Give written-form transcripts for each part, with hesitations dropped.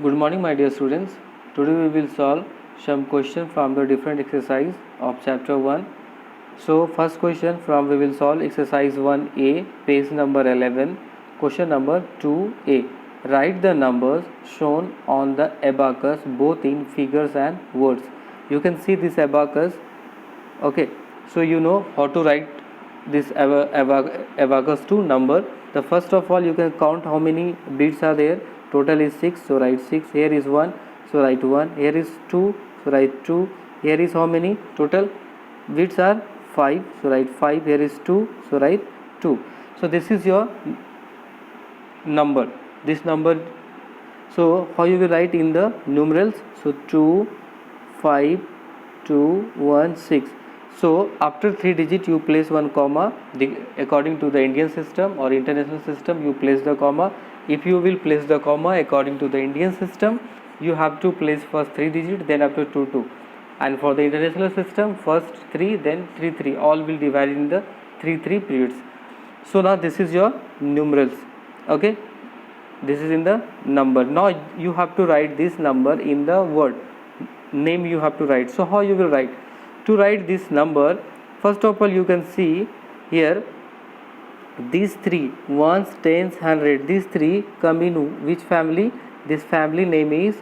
Good morning, my dear students. Today we will solve some questions from the different exercise of chapter 1. So first question from we will solve exercise 1A, page number 11, question number 2A. Write the numbers shown on the abacus both in figures and words. You can see this abacus. Okay, so you know how to write this abacus to number. The first of all you can count how many bits are there. Total is 6, so write 6. Here is 1, so write 1. Here is 2, so write 2. Here is how many? Total bits are 5, so write 5. Here is 2, so write 2. So this is your number. This number. So how you will write in the numerals? So 2, 5, 2, 1, 6. So after 3 digit you place one comma. According to the Indian system or international system you place the comma. If you will place the comma according to the Indian system, you have to place first 3 digit, then after 2 2. And for the international system, first 3, then 3 3. All will divide in the 3 3 periods. So now this is your numerals. Okay, this is in the number. Now you have to write this number in the word name. You have to write. So how you will write? To write this number, first of all you can see here these three, ones, tens, 100, these three come in which family? This family name is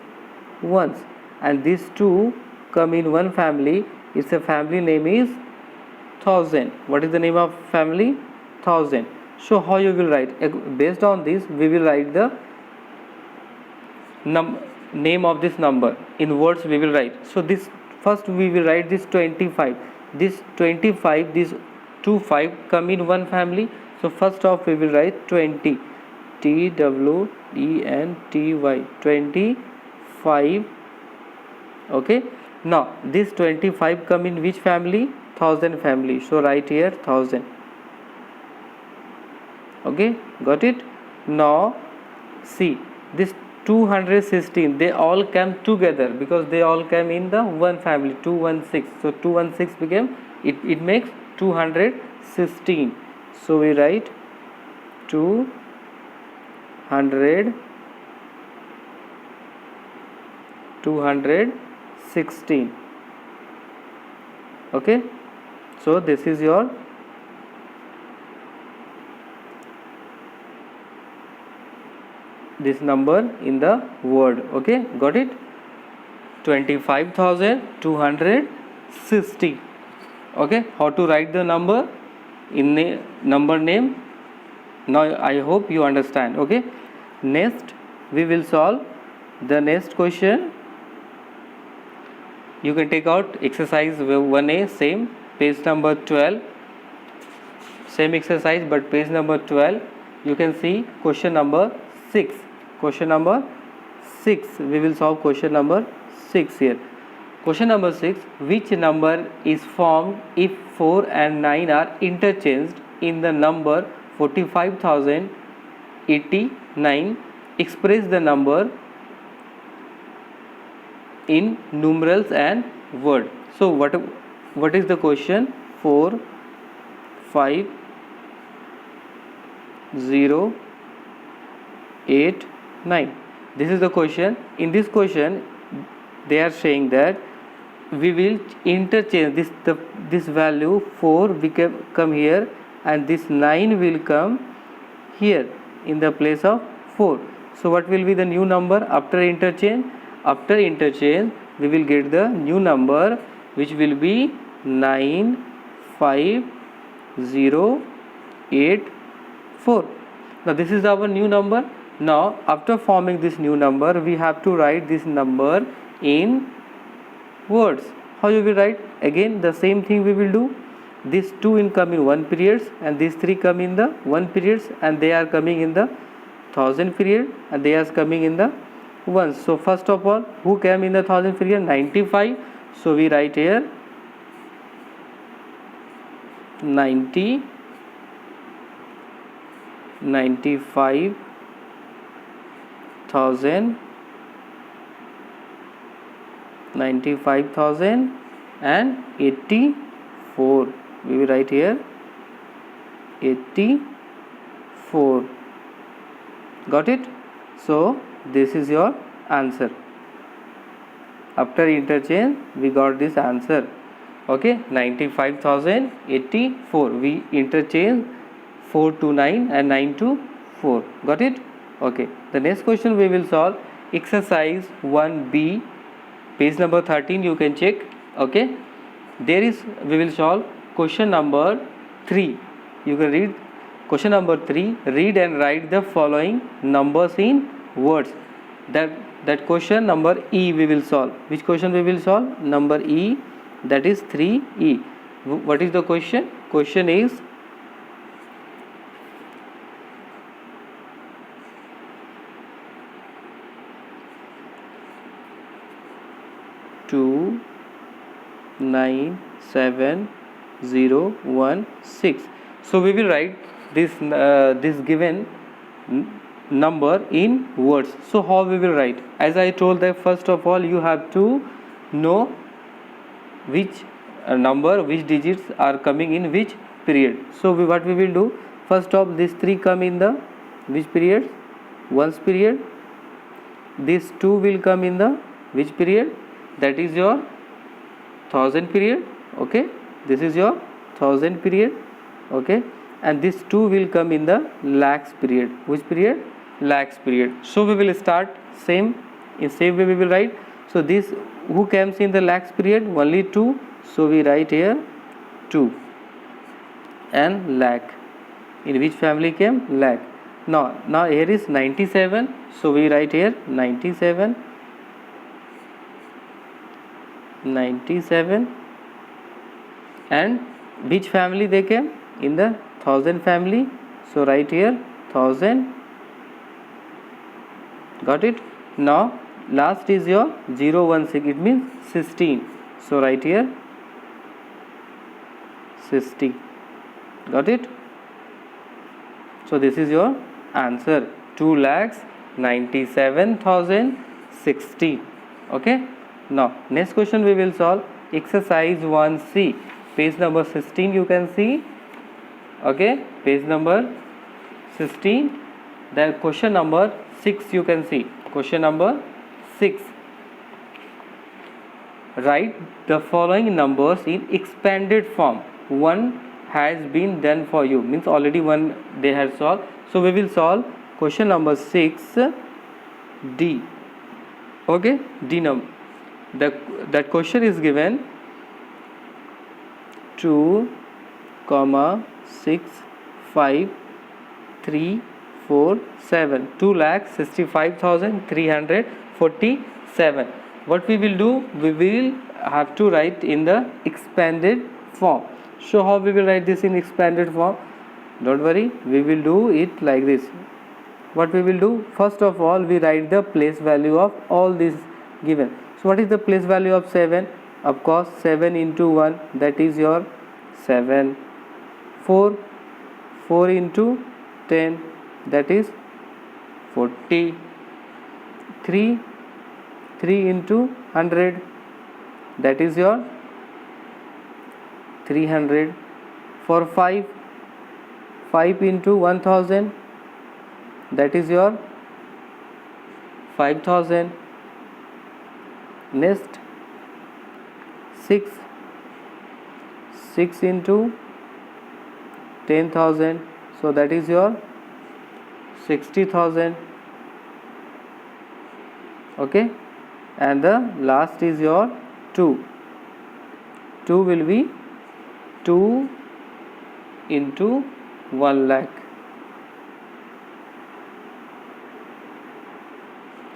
ones, and these two come in one family. It's a family name is thousand. What is the name of family? Thousand. So how you will write? Based on this we will write the name of this number. In words we will write. So this first we will write this 25. This 25, this 2 5 come in one family. So first off we will write 20, TWENTY, 25. Okay, now this 25 come in which family? Thousand family. So write here 1000. Okay, got it? Now see this 216, they all came together because they all came in the one family, 216. So 216 became, it makes 216. So we write 216. Okay, so this is your this number in the word. Okay, got it? 25,260. Okay, how to write the number in the number name? Now I hope you understand. Okay, next we will solve the next question. You can take out exercise 1A, same page number 12, same exercise but page number 12. You can see question number 6. Question number 6. We will solve question number 6 here. Question number 6. Which number is formed if 4 and 9 are interchanged in the number 45,089? Express the number in numerals and word. So what is the question? 4 5 0 8 9. This is the question. In this question they are saying that we will interchange this value 4 will come here and this 9 will come here in the place of 4. So what will be the new number after interchange? After interchange we will get the new number which will be 95084. Now this is our new number. Now after forming this new number we have to write this number in words. How you will write? Again the same thing we will do. These 2 in come in 1 periods and these 3 come in the 1 periods and they are coming in the 1000 period and they are coming in the 1. So first of all who came in the 1000 period? 95. So we write here 95,084. We will write here 84. Got it? So this is your answer. After interchange we got this answer. Okay, 95,084. We interchange 4 to 9 and 9 to 4. Got it? Okay, the next question we will solve exercise 1b, page number 13. You can check. Okay, there is, we will solve question number 3. You can read question number 3. Read and write the following numbers in words. That question number E we will solve. Which question we will solve? Number E, that is 3E. What is the question? Question is 297,016. So we will write this given number in words. So how we will write? As I told that first of all you have to know which number, which digits are coming in which period. So what we will do? First of these 3 come in the which period? Ones period. These 2 will come in the which period? That is your 1000 period. Okay, this is your 1000 period. Okay, and this 2 will come in the lakhs period. Which period? Lakhs period. So we will start same, in same way we will write. So this, who comes in the lakhs period? Only 2. So we write here 2 and lakh. In which family came? Lakh. Now here is 97. So we write here 97. And which family they came? In the 1000 family. So write here 1000. Got it? Now last is your 016. It means 16. So write here 60. Got it? So this is your answer, 2,97,060. Okay. Now next question we will solve exercise 1C, page number 16. You can see. Okay, page number 16. The question number 6 you can see. Question number 6. Write the following numbers in expanded form. One has been done for you, means already one they had solved. So we will solve question number 6 D. Okay, D number. That question is given 2, 6, 5, 3, 4, 7. 2,65,347. What we will do? We will have to write in the expanded form. So how we will write this in expanded form? Don't worry, we will do it like this. What we will do? First of all, we write the place value of all these given. So what is the place value of 7? Of course 7 into 1, that is your 7. 4 into 10, that is 40. 3 into 100, that is your 300. For 5 into 1000, that is your 5000. Next 6 into 10,000, so that is your 60,000. Okay, and the last is your 2 will be 2 into 1 lakh.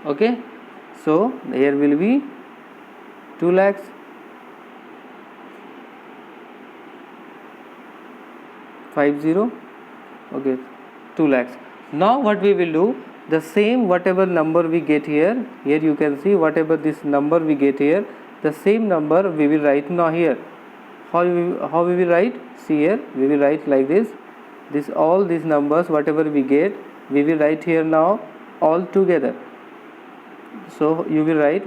Okay, so here will be 2 lakhs. Okay, 2 lakhs. Now what we will do? The same whatever number we get here you can see whatever this number we get here, the same number we will write now here. How we will write? See here, we will write like this. All these numbers whatever we get, we will write here now all together. So we will write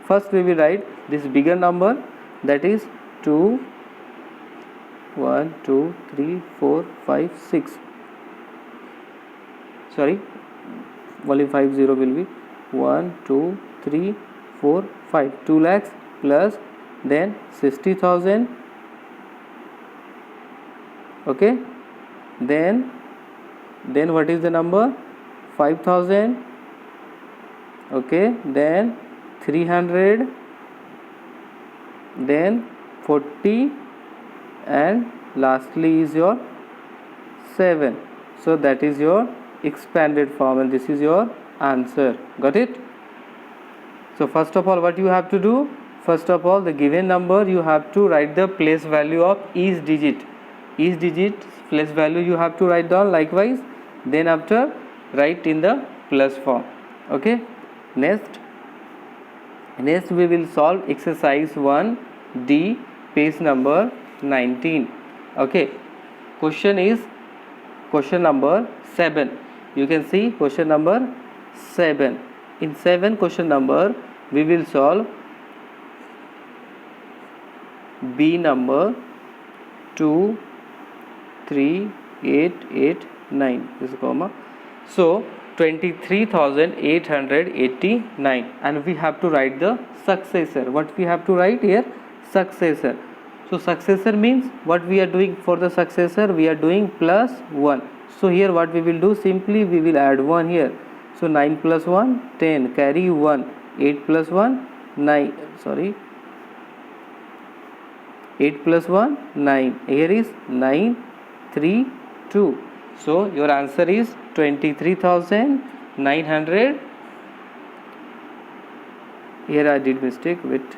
first we will write this bigger number, that is 2, 1, 2, 3, 4, 5, 6. Sorry, only 50 will be 1 2 3 4 5 2 lakhs plus then 60,000. Okay, then what is the number? 5,000. Okay, then 300, then 40, and lastly is your 7. So that is your expanded form, and this is your answer. Got it? So first of all, what you have to do? First of all, the given number, you have to write the place value of each digit. Each digit place value you have to write down likewise. Then after, write in the plus form. Okay. Next we will solve exercise 1D, page number 19. Okay. Question is question number 7. You can see question number 7. In 7 question number, we will solve B number 2 3 8 8 9 is a comma. So 23,889, and we have to write the successor. What we have to write here? Successor. So successor means what we are doing for the successor? We are doing plus 1. So here what we will do? Simply we will add 1 here. So 9 plus 1 10, carry 1. 8 plus 1 9, sorry, 8 plus 1 9. Here is 9 3 2. So your answer is 23,900. Here I did mistake. Wait.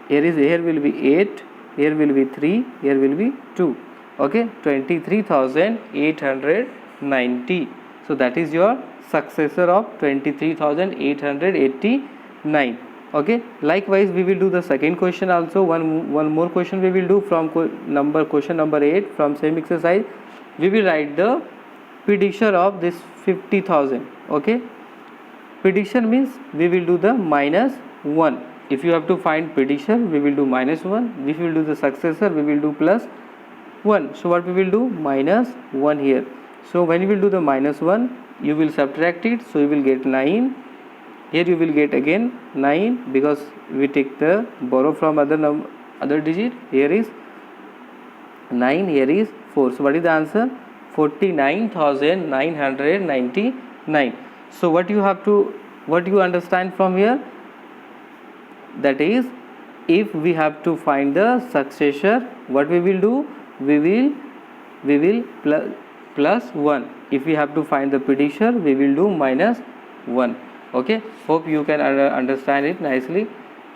Here will be 8. Here will be 3. Here will be 2. Okay. 23,890. So that is your successor of 23,889. Okay, likewise we will do the second question also. One more question we will do from question number 8 from same exercise. We will write the prediction of this 50,000. Okay, prediction means we will do the minus 1. If you have to find prediction, we will do minus 1. If we will do the successor, we will do plus 1. So what we will do? Minus 1 here. So when you will do the minus 1, you will subtract it, so you will get 9. Here you will get again 9 because we take the borrow from other digit. Here is 9, here is 4. So what is the answer? 49,999. So what you understand from here? That is, if we have to find the successor, what we will do? We will plus 1. If we have to find the predecessor, we will do minus 1. Okay, hope you can understand it nicely.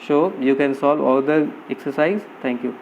So you can solve all the exercise. Thank you.